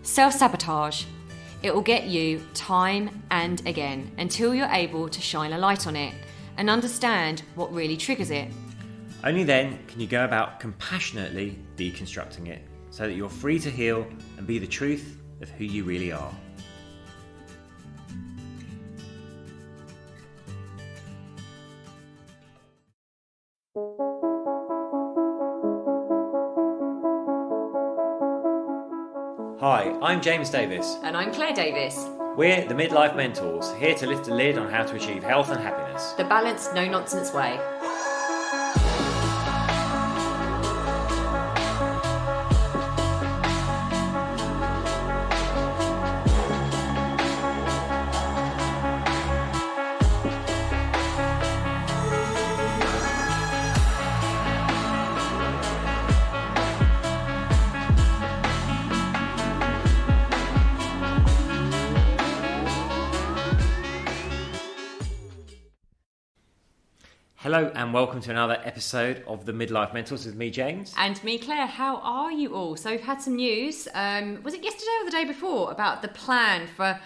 Self-sabotage. It will get you time and again until you're able to shine a light on it and understand what really triggers it. Only then can you go about compassionately deconstructing it so that you're free to heal and be the truth of who you really are. Hi, I'm James Davis. And I'm Claire Davis. We're the Midlife Mentors, here to lift the lid on how to achieve health and happiness. The balanced, no-nonsense way. Hello and welcome to another episode of the Midlife Mentors with me, James. And me, Claire. How are you all? So we've had some news, was it yesterday or the day before, about the plan for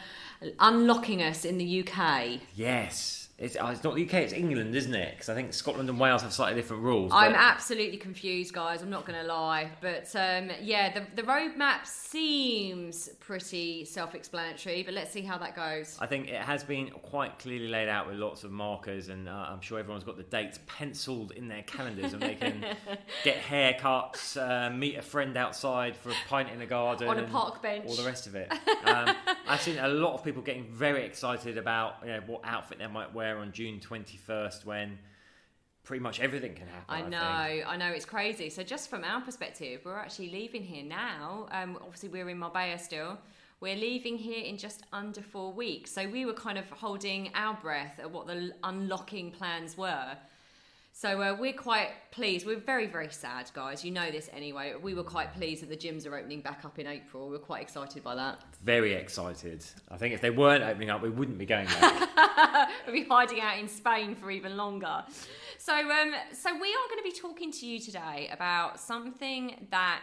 unlocking us in the UK? Yes. It's not the UK, it's England, isn't it? Because I think Scotland and Wales have slightly different rules. I'm absolutely confused, guys. I'm not going to lie. But the roadmap seems pretty self-explanatory, but let's see how that goes. I think it has been quite clearly laid out with lots of markers, and I'm sure everyone's got the dates penciled in their calendars, and they can get haircuts, meet a friend outside for a pint in the garden. On a park bench. All the rest of it. I've seen a lot of people getting very excited about what outfit they might wear on June 21st when pretty much everything can happen. I know, it's crazy. So just from our perspective, we're actually leaving here now. Obviously we're in Marbella still. We're leaving here in just under 4 weeks. So we were kind of holding our breath at what the unlocking plans were. So we're quite pleased. We're very, very sad, guys. You know this anyway. We were quite pleased that the gyms are opening back up in April. We're quite excited by that. Very excited. I think if they weren't opening up, we wouldn't be going there. We'd be hiding out in Spain for even longer. So we are going to be talking to you today about something that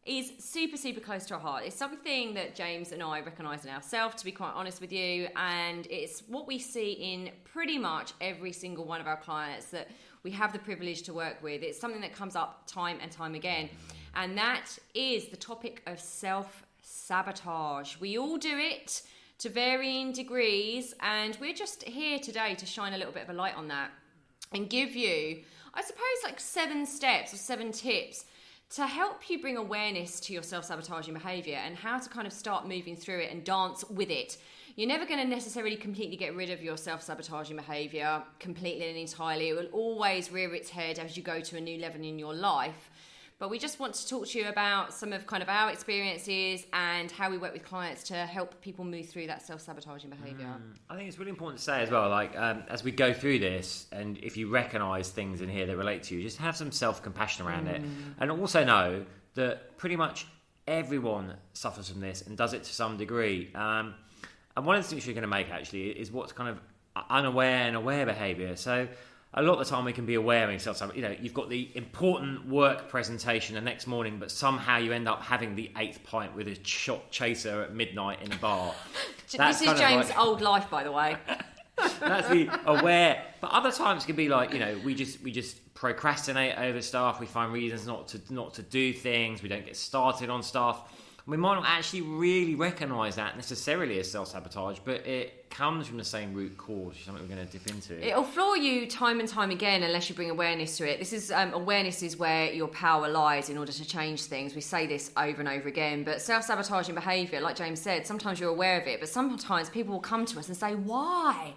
is super, super close to our heart. It's something that James and I recognise in ourselves, to be quite honest with you, and it's what we see in pretty much every single one of our clients that we have the privilege to work with. It's something that comes up time and time again, and that is the topic of self-sabotage. We all do it to varying degrees, and we're just here today to shine a little bit of a light on that and give you, I suppose, like 7 steps or 7 tips to help you bring awareness to your self-sabotaging behaviour and how to kind of start moving through it and dance with it. You're never going to necessarily completely get rid of your self-sabotaging behaviour completely and entirely. It will always rear its head as you go to a new level in your life. But we just want to talk to you about some of kind of our experiences and how we work with clients to help people move through that self-sabotaging behaviour. I think it's really important to say as well, like as we go through this, and if you recognise things in here that relate to you, just have some self-compassion around it. And also know that pretty much everyone suffers from this and does it to some degree. And one of the things you're going to make actually is what's kind of unaware and aware behaviour. So a lot of the time we can be aware of yourself. You've got the important work presentation the next morning, but somehow you end up having the 8th pint with a shot chaser at midnight in a bar. This is James' old life, by the way. That's the aware. But other times it can be like, we just procrastinate over stuff. We find reasons not to do things. We don't get started on stuff. We might not actually really recognise that necessarily as self-sabotage, but it comes from the same root cause, something we're going to dip into. It'll floor you time and time again unless you bring awareness to it. This is awareness is where your power lies in order to change things. We say this over and over again, but self-sabotaging behaviour, like James said, sometimes you're aware of it, but sometimes people will come to us and say, why?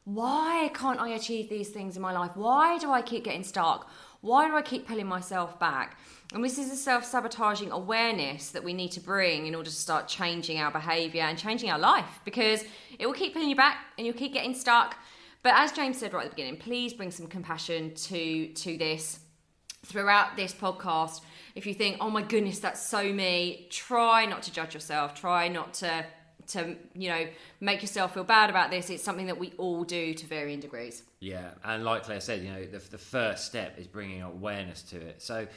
Why can't I achieve these things in my life? Why do I keep getting stuck? Why do I keep pulling myself back? And this is a self-sabotaging awareness that we need to bring in order to start changing our behaviour and changing our life, because it will keep pulling you back and you'll keep getting stuck. But as James said right at the beginning, please bring some compassion to this throughout this podcast. If you think, oh my goodness, that's so me, try not to judge yourself. Try not to make yourself feel bad about this. It's something that we all do to varying degrees. Yeah, and like Claire said, the first step is bringing awareness to it. So,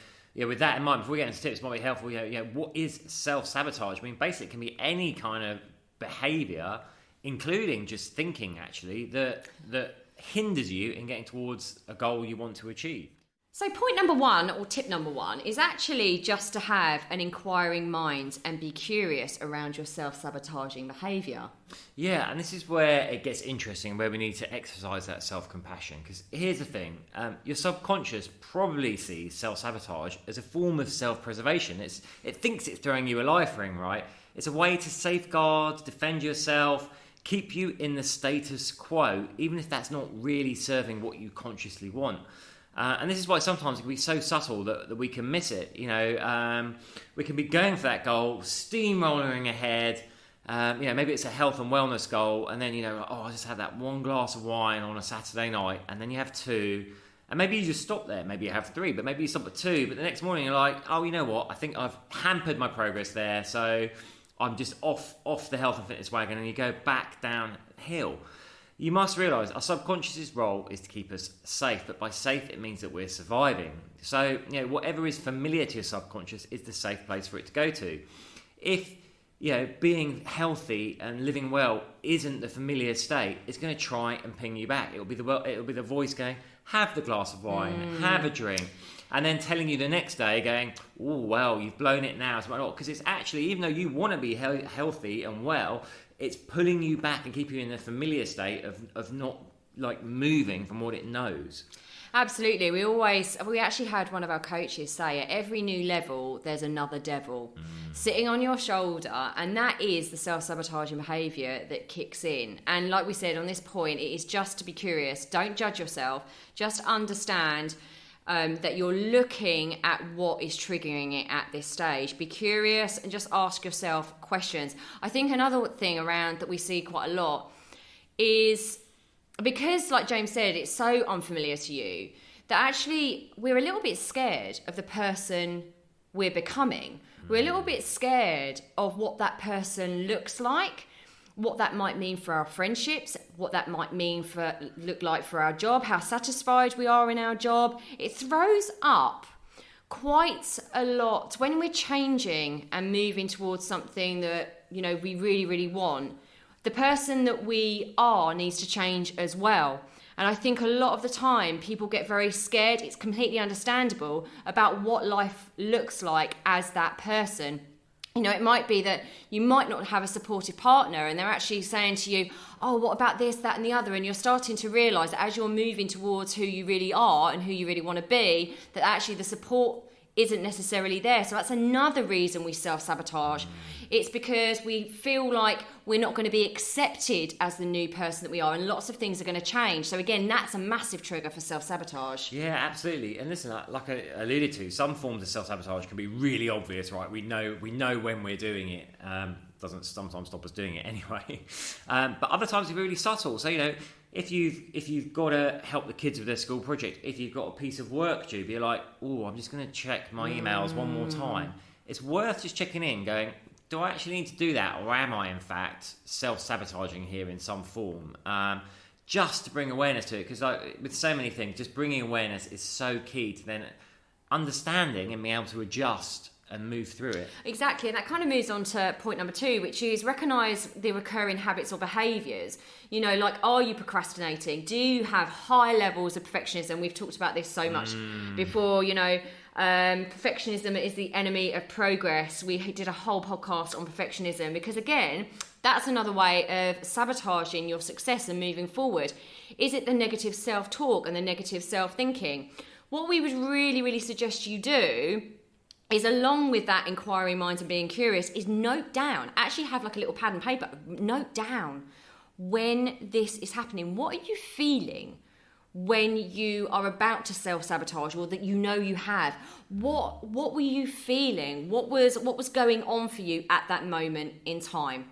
with that in mind, before we get into tips, might be helpful. What is self-sabotage? I mean, basically, it can be any kind of behaviour, including just thinking, actually, that hinders you in getting towards a goal you want to achieve. So point number one, or tip number one, is actually just to have an inquiring mind and be curious around your self-sabotaging behaviour. Yeah, and this is where it gets interesting, where we need to exercise that self-compassion. Because here's the thing, your subconscious probably sees self-sabotage as a form of self-preservation. It thinks it's throwing you a life ring, right? It's a way to safeguard, defend yourself, keep you in the status quo, even if that's not really serving what you consciously want. And this is why sometimes it can be so subtle that we can miss it. We can be going for that goal, steamrolling ahead. Maybe it's a health and wellness goal, and then I just had that one glass of wine on a Saturday night, and then you have two, and maybe you just stop there. Maybe you have three, but maybe you stop at two. But the next morning you're like, oh, you know what? I think I've hampered my progress there, so I'm just off the health and fitness wagon, and you go back downhill. You must realise our subconscious's role is to keep us safe, but by safe it means that we're surviving. So, whatever is familiar to your subconscious is the safe place for it to go to. If, being healthy and living well isn't the familiar state, it's going to try and ping you back. It'll be the voice going, have the glass of wine, have a drink, and then telling you the next day going, oh, well, you've blown it now. Because it's actually, even though you want to be healthy and well, it's pulling you back and keeping you in the familiar state of not moving from what it knows. Absolutely. We actually had one of our coaches say, at every new level, there's another devil sitting on your shoulder, and that is the self-sabotaging behaviour that kicks in. And like we said on this point, it is just to be curious. Don't judge yourself. Just understand that you're looking at what is triggering it at this stage. Be curious and just ask yourself questions. I think another thing around that we see quite a lot is, because like James said, it's so unfamiliar to you, that actually we're a little bit scared of the person we're becoming. We're a little bit scared of what that person looks like, what that might mean for our friendships, what that might look like for our job, how satisfied we are in our job. It throws up quite a lot when we're changing and moving towards something that, we really, really want. The person that we are needs to change as well. And I think a lot of the time people get very scared, it's completely understandable, about what life looks like as that person. It might be that you might not have a supportive partner and they're actually saying to you, oh, what about this, that and the other? And you're starting to realise that as you're moving towards who you really are and who you really want to be, that actually the support isn't necessarily there. So that's another reason we self-sabotage. It's because we feel like we're not going to be accepted as the new person that we are, and lots of things are going to change. So again, that's a massive trigger for self-sabotage. Yeah, absolutely. And listen, like I alluded to, some forms of self-sabotage can be really obvious, right? We know when we're doing it. Doesn't sometimes stop us doing it anyway. But other times it's really subtle. So, if you've got to help the kids with their school project, if you've got a piece of work due, be like, oh, I'm just going to check my emails one more time. It's worth just checking in, going, do I actually need to do that, or am I in fact self-sabotaging here in some form? Just to bring awareness to it, because with so many things, just bringing awareness is so key to then understanding and being able to adjust and move through it. Exactly, and that kind of moves on to point number 2, which is recognise the recurring habits or behaviours. Are you procrastinating? Do you have high levels of perfectionism? We've talked about this so much before, perfectionism is the enemy of progress. We did a whole podcast on perfectionism because, again, that's another way of sabotaging your success and moving forward. Is it the negative self-talk and the negative self-thinking? What we would really, really suggest you do is, along with that inquiry mind and being curious, is note down. Actually have like a little pad and paper. Note down when this is happening. What are you feeling when you are about to self-sabotage, or that you have? What were you feeling? What was going on for you at that moment in time?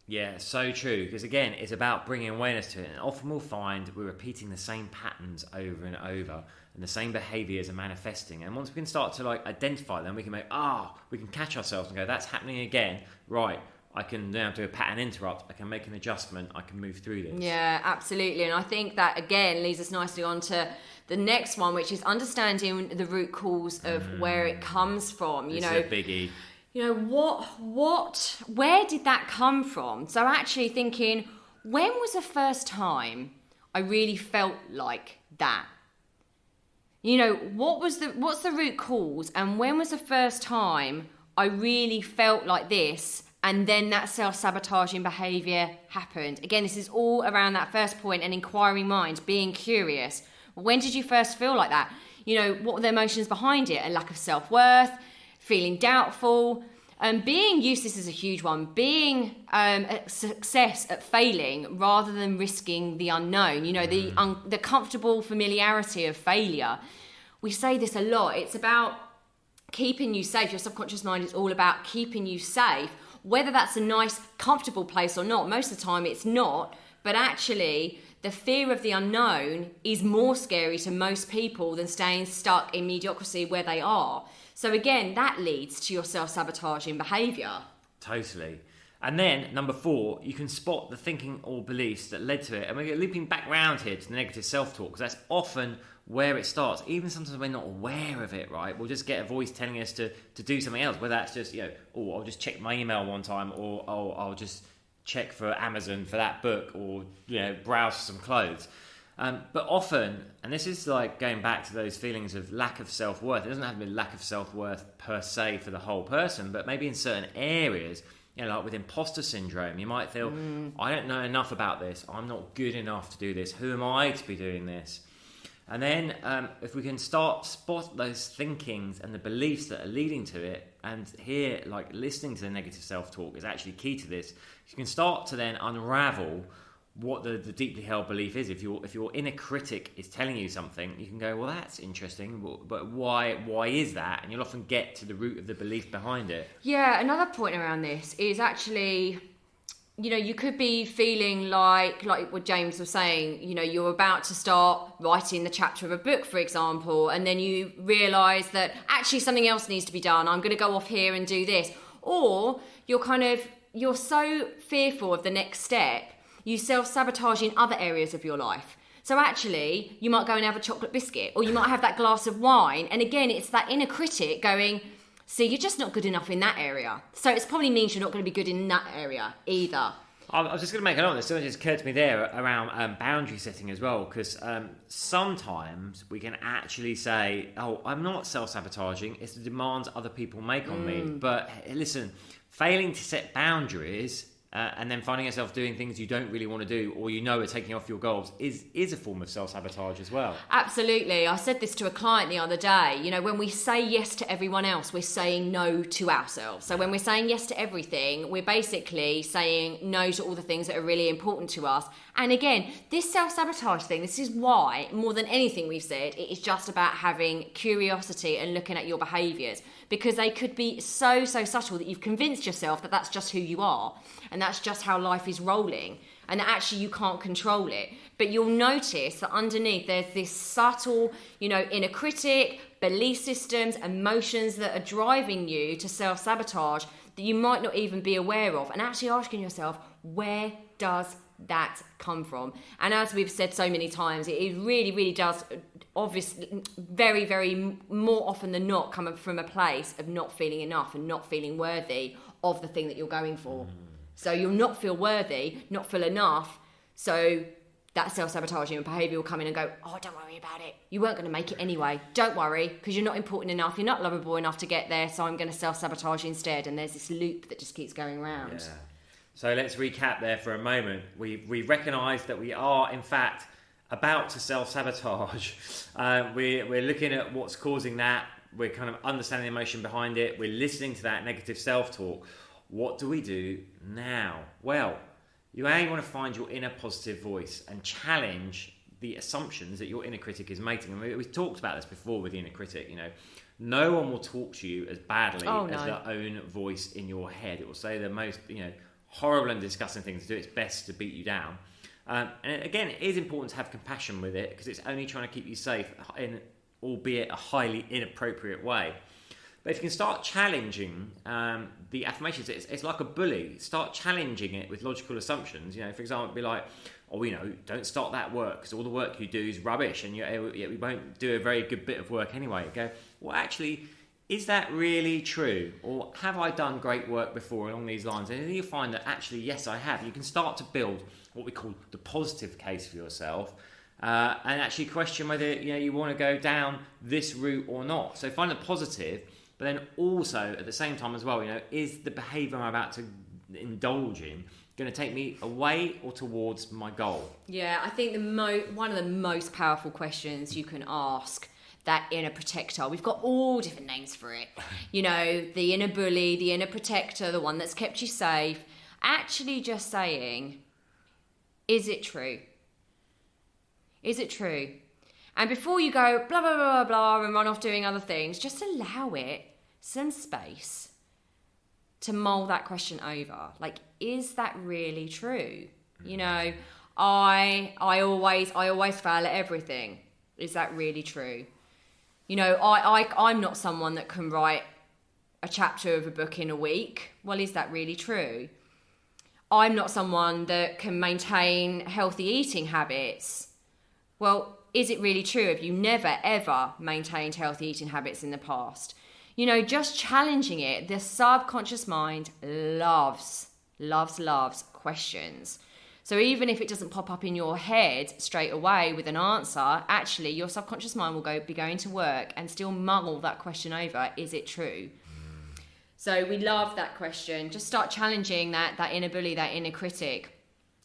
Yeah, so true. Because again, it's about bringing awareness to it. And often we'll find we're repeating the same patterns over and over, and the same behaviours are manifesting. And once we can start to identify them, we can we can catch ourselves and go, that's happening again. Right, I can now do a pattern interrupt, I can make an adjustment, I can move through this. Yeah, absolutely. And I think that, again, leads us nicely on to the next one, which is understanding the root cause of where it comes from. This is a biggie. Where did that come from? So actually thinking, when was the first time I really felt like that? What's the root cause, and when was the first time I really felt like this, and then that self-sabotaging behaviour happened? Again, this is all around that first point, an inquiring mind, being curious. When did you first feel like that? What were the emotions behind it? A lack of self-worth, feeling doubtful, being useless is a huge one. Being a success at failing rather than risking the unknown. The comfortable familiarity of failure. We say this a lot. It's about keeping you safe. Your subconscious mind is all about keeping you safe, whether that's a nice, comfortable place or not. Most of the time it's not, but actually the fear of the unknown is more scary to most people than staying stuck in mediocrity where they are. So again, that leads to your self-sabotaging behaviour. Totally. And then, number 4, you can spot the thinking or beliefs that led to it. And we're looping back round here to the negative self-talk, because that's often where it starts. Even sometimes we're not aware of it, right? We'll just get a voice telling us to do something else, whether that's just, I'll just check my email one time, or I'll just check for Amazon for that book, or, browse for some clothes. But often, and this is like going back to those feelings of lack of self-worth, it doesn't have to be lack of self-worth per se for the whole person, but maybe in certain areas, like with imposter syndrome, you might feel, I don't know enough about this, I'm not good enough to do this, who am I to be doing this? And then if we can spot those thinkings and the beliefs that are leading to it, and here, like listening to the negative self-talk is actually key to this, you can start to then unravel what the deeply held belief is. If your inner critic is telling you something, you can go, well, that's interesting, but why is that? And you'll often get to the root of the belief behind it. Yeah, another point around this is actually, you could be feeling like what James was saying, you're about to start writing the chapter of a book, for example, and then you realise that actually something else needs to be done. I'm going to go off here and do this. Or you're so fearful of the next step, you self-sabotage in other areas of your life. So actually, you might go and have a chocolate biscuit, or you might have that glass of wine. And again, it's that inner critic going, see, you're just not good enough in that area. So it probably means you're not going to be good in that area either. I was just going to make a note. Something just occurred to me there around boundary setting as well, because sometimes we can actually say, oh, I'm not self-sabotaging, it's the demands other people make on me. But listen, failing to set boundaries and then finding yourself doing things you don't really want to do, or are taking off your goals, is a form of self-sabotage as well. Absolutely. I said this to a client the other day. When we say yes to everyone else, we're saying no to ourselves. So when we're saying yes to everything, we're basically saying no to all the things that are really important to us. And again, this self-sabotage thing, this is why, more than anything we've said, it is just about having curiosity and looking at your behaviours, because they could be so subtle that you've convinced yourself that that's just who you are, and that's just how life is rolling, and that actually you can't control it. But you'll notice that underneath there's this subtle, inner critic, belief systems, emotions that are driving you to self-sabotage that you might not even be aware of, and actually asking yourself, where does that come from? And as we've said so many times, it really does, obviously, very, very more often than not, come from a place of not feeling enough and not feeling worthy of the thing that you're going for. So you'll not feel worthy, not feel enough. So that self-sabotaging behaviour will come in and go, oh, don't worry about it. You weren't going to make it anyway. Don't worry, because you're not important enough. You're not lovable enough to get there. So I'm going to self-sabotage instead. And there's this loop that just keeps going round. Yeah. So let's recap there for a moment. We recognise that we are, in fact, about to self-sabotage. We're looking at what's causing that. We're kind of understanding the emotion behind it. We're listening to that negative self-talk. What do we do now? Well, you want to find your inner positive voice and challenge the assumptions that your inner critic is making. And we've talked about this before with the inner critic. No one will talk to you as badly as their own voice in your head. It will say the most, horrible and disgusting things to do. It's best to beat you down. And again, it is important to have compassion with it, because it's only trying to keep you safe in, albeit a highly inappropriate way. But if you can start challenging the affirmations, it's like a bully. Start challenging it with logical assumptions. You know, for example, it'd be like, oh, you know, don't start that work because all the work you do is rubbish and we won't do a very good bit of work anyway. Go, well, actually, is that really true? Or have I done great work before along these lines? And then you find that actually, yes, I have. You can start to build what we call the positive case for yourself. And actually question whether you want to go down this route or not. So find the positive, but then also at the same time as well, is the behaviour I'm about to indulge in going to take me away or towards my goal? Yeah, I think one of the most powerful questions you can ask that inner protector. We've got all different names for it. The inner bully, the inner protector, the one that's kept you safe. Actually just saying, is it true? Is it true? And before you go blah, blah, blah, blah, blah, and run off doing other things, just allow it some space to mull that question over. Like, is that really true? I always fail at everything. Is that really true? I'm not someone that can write a chapter of a book in a week. Well, is that really true? I'm not someone that can maintain healthy eating habits. Well, is it really true? Have you never, ever maintained healthy eating habits in the past? Just challenging it. The subconscious mind loves questions. So even if it doesn't pop up in your head straight away with an answer, actually your subconscious mind will be going to work and still mull that question over. Is it true? So we love that question. Just start challenging that inner bully, that inner critic.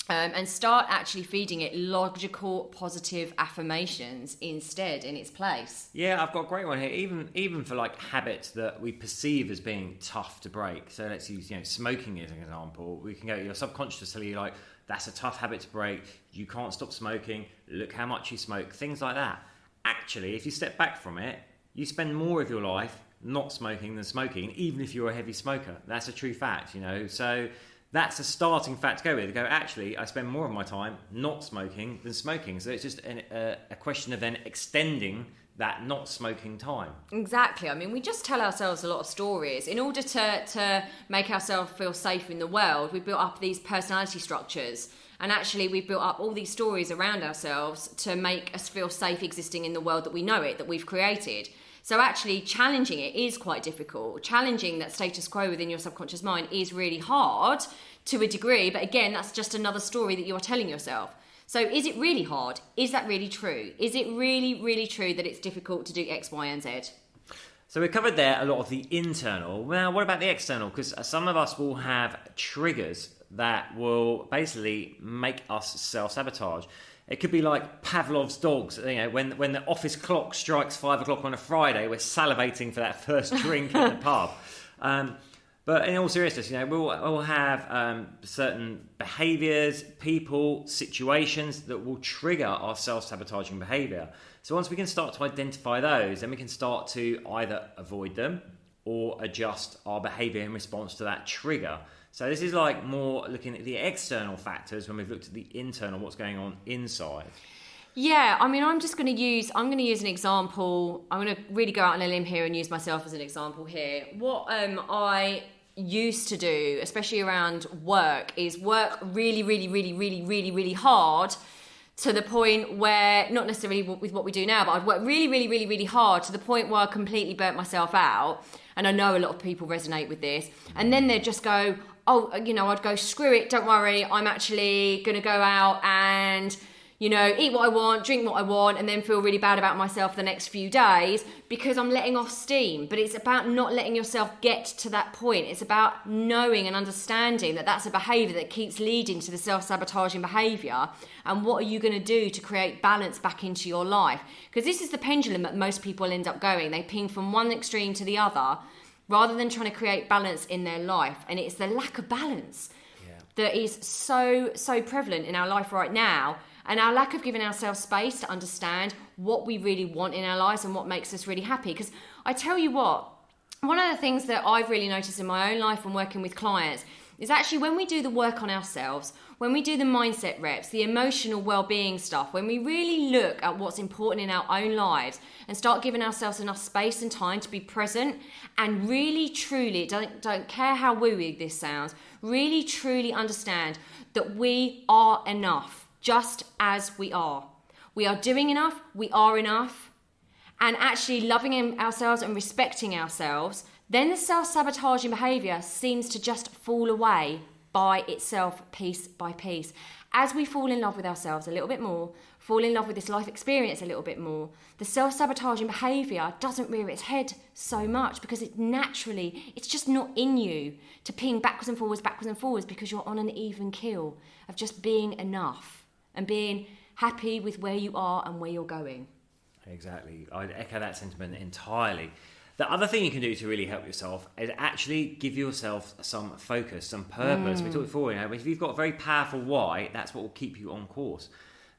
And start actually feeding it logical, positive affirmations instead in its place. Yeah, I've got a great one here. Even for like habits that we perceive as being tough to break. So let's use smoking as an example. We can go, your subconscious tell you like, that's a tough habit to break. You can't stop smoking. Look how much you smoke. Things like that. Actually, if you step back from it, you spend more of your life not smoking than smoking, even if you're a heavy smoker. That's a true fact. So that's a starting fact to go with. Actually, I spend more of my time not smoking than smoking. So it's just a question of then extending that not smoking time. Exactly. I mean, we just tell ourselves a lot of stories. In order to make ourselves feel safe in the world, we built up these personality structures. And actually, we've built up all these stories around ourselves to make us feel safe existing in the world that we know it, that we've created. So actually challenging it is quite difficult. Challenging that status quo within your subconscious mind is really hard to a degree. But again, that's just another story that you are telling yourself. So is it really hard? Is that really true? Is it really, really true that it's difficult to do X, Y, and Z? So we covered there a lot of the internal. Now, what about the external? Because some of us will have triggers that will basically make us self-sabotage. It could be like Pavlov's dogs. When the office clock strikes 5 o'clock on a Friday, we're salivating for that first drink at the pub. But in all seriousness, we'll have certain behaviours, people, situations that will trigger our self-sabotaging behaviour. So once we can start to identify those, then we can start to either avoid them or adjust our behaviour in response to that trigger. So this is like more looking at the external factors when we've looked at the internal, what's going on inside. Yeah, I mean, I'm going to use an example. I'm going to really go out on a limb here and use myself as an example here. What I used to do, especially around work, is work really, really, really, really, really, really hard to the point where, not necessarily with what we do now, but I'd work really, really, really, really hard to the point where I completely burnt myself out. And I know a lot of people resonate with this. And then they'd just go, I'd go, screw it, don't worry, I'm actually going to go out and, eat what I want, drink what I want, and then feel really bad about myself the next few days because I'm letting off steam. But it's about not letting yourself get to that point. It's about knowing and understanding that that's a behaviour that keeps leading to the self-sabotaging behaviour. And what are you going to do to create balance back into your life? Because this is the pendulum that most people end up going. They ping from one extreme to the other, rather than trying to create balance in their life. And it's the lack of balance that is so prevalent in our life right now. And our lack of giving ourselves space to understand what we really want in our lives and what makes us really happy. Because I tell you what, one of the things that I've really noticed in my own life and working with clients is actually when we do the work on ourselves, when we do the mindset reps, the emotional well-being stuff, when we really look at what's important in our own lives and start giving ourselves enough space and time to be present and really truly, don't care how woo-woo this sounds, really truly understand that we are enough just as we are. We are doing enough, we are enough, and actually loving ourselves and respecting ourselves, then the self-sabotaging behaviour seems to just fall away by itself, piece by piece. As we fall in love with ourselves a little bit more, fall in love with this life experience a little bit more, the self-sabotaging behaviour doesn't rear its head so much because it's just not in you to ping backwards and forwards because you're on an even keel of just being enough and being happy with where you are and where you're going. Exactly. I echo that sentiment entirely. The other thing you can do to really help yourself is actually give yourself some focus, some purpose. We talked before, if you've got a very powerful why, that's what will keep you on course.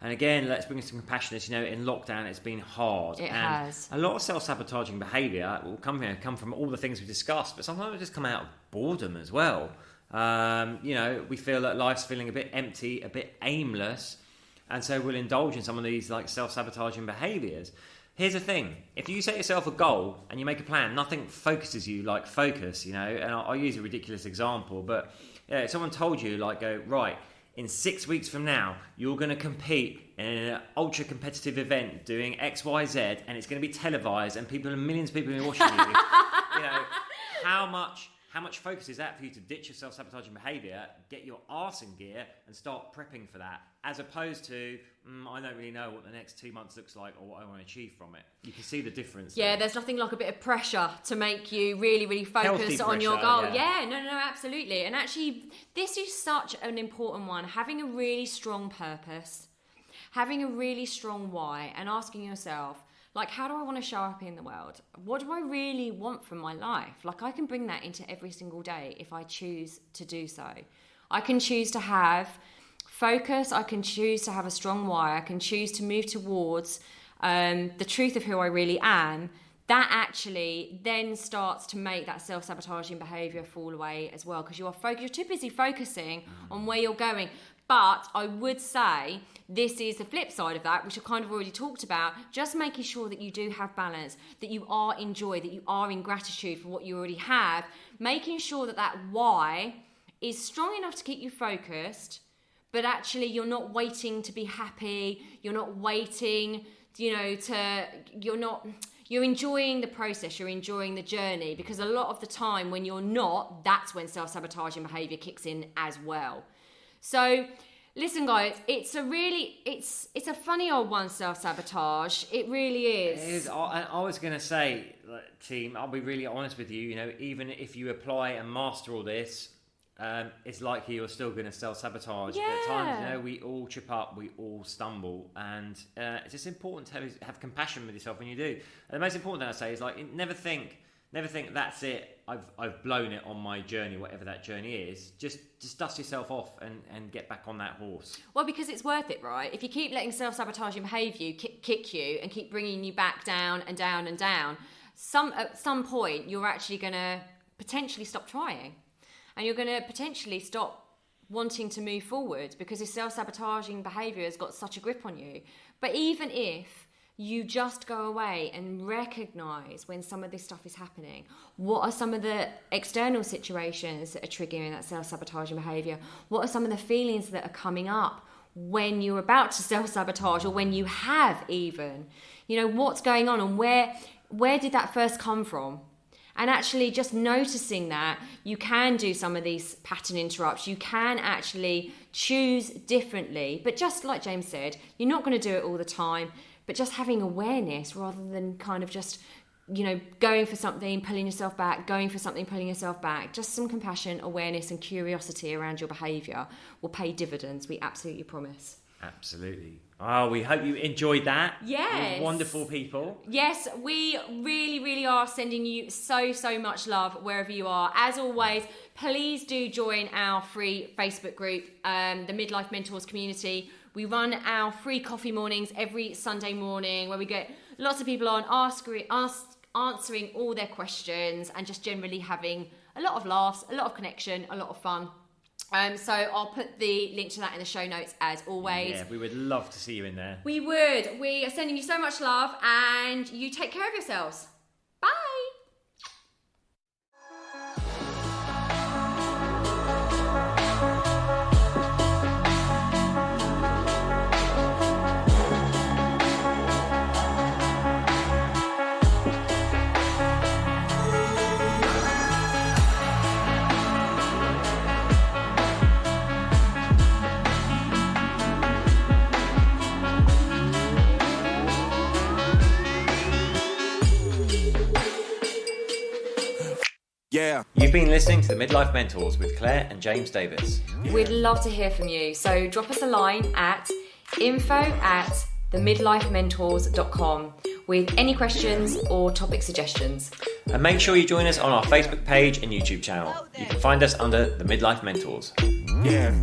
And again, let's bring some compassion. As you know, in lockdown, it's been hard. It has. A lot of self-sabotaging behaviour will come from all the things we discussed, but sometimes it just come out of boredom as well. We feel that life's feeling a bit empty, a bit aimless, and so we'll indulge in some of these like self-sabotaging behaviours. Here's the thing, if you set yourself a goal and you make a plan, nothing focuses you like focus, and I'll use a ridiculous example, but if someone told you, go, right, in 6 weeks from now, you're going to compete in an ultra competitive event doing X, Y, Z, and it's going to be televised and millions of people are watching you, how much focus is that for you to ditch your self-sabotaging behaviour, get your arse in gear and start prepping for that, as opposed to, I don't really know what the next 2 months looks like or what I want to achieve from it. You can see the difference. Yeah, there. There's nothing like a bit of pressure to make you really, really focus on your goal. Yeah, no, absolutely. And actually, this is such an important one. Having a really strong purpose, having a really strong why, and asking yourself, how do I want to show up in the world? What do I really want from my life? I can bring that into every single day if I choose to do so. I can choose to have focus. I can choose to have a strong why. I can choose to move towards the truth of who I really am. That actually then starts to make that self-sabotaging behaviour fall away as well, because you're too busy focusing on where you're going. But I would say this is the flip side of that, which I've kind of already talked about, just making sure that you do have balance, that you are in joy, that you are in gratitude for what you already have, making sure that why is strong enough to keep you focused, but actually you're not waiting to be happy, you're not waiting, you're enjoying the process, you're enjoying the journey, because a lot of the time when you're not, that's when self-sabotaging behaviour kicks in as well. So, listen, guys, it's a funny old one, self-sabotage. It really is. It is. I was going to say, team, I'll be really honest with you. Even if you apply and master all this, it's likely you're still going to self-sabotage. Yeah. But at times, we all trip up, we all stumble, and it's just important to have compassion with yourself when you do. And the most important thing I say is never think that's it. I've blown it on my journey, whatever that journey is. Just dust yourself off and get back on that horse. Well, because it's worth it, right? If you keep letting self-sabotaging behaviour kick you and keep bringing you back down and down and down, at some point you're actually going to potentially stop trying, and you're going to potentially stop wanting to move forward because this self-sabotaging behaviour has got such a grip on you. But even if you just go away and recognise when some of this stuff is happening. What are some of the external situations that are triggering that self-sabotaging behaviour? What are some of the feelings that are coming up when you're about to self-sabotage, or when you have even? What's going on, and where did that first come from? And actually just noticing that, you can do some of these pattern interrupts. You can actually choose differently. But just like James said, you're not going to do it all the time. But just having awareness rather than kind of just, going for something, pulling yourself back, going for something, pulling yourself back. Just some compassion, awareness and curiosity around your behaviour will pay dividends. We absolutely promise. Absolutely. Oh, we hope you enjoyed that. Yes. Wonderful people. Yes, we really, really are sending you so much love wherever you are. As always, please do join our free Facebook group, the Midlife Mentors community. We run our free coffee mornings every Sunday morning, where we get lots of people on answering all their questions and just generally having a lot of laughs, a lot of connection, a lot of fun. So I'll put the link to that in the show notes as always. Yeah, we would love to see you in there. We would. We are sending you so much love, and you take care of yourselves. Bye. Yeah. You've been listening to the Midlife Mentors with Claire and James Davis. We'd love to hear from you. So drop us a line at info@themidlifementors.com with any questions or topic suggestions. And make sure you join us on our Facebook page and YouTube channel. You can find us under the Midlife Mentors. Yeah.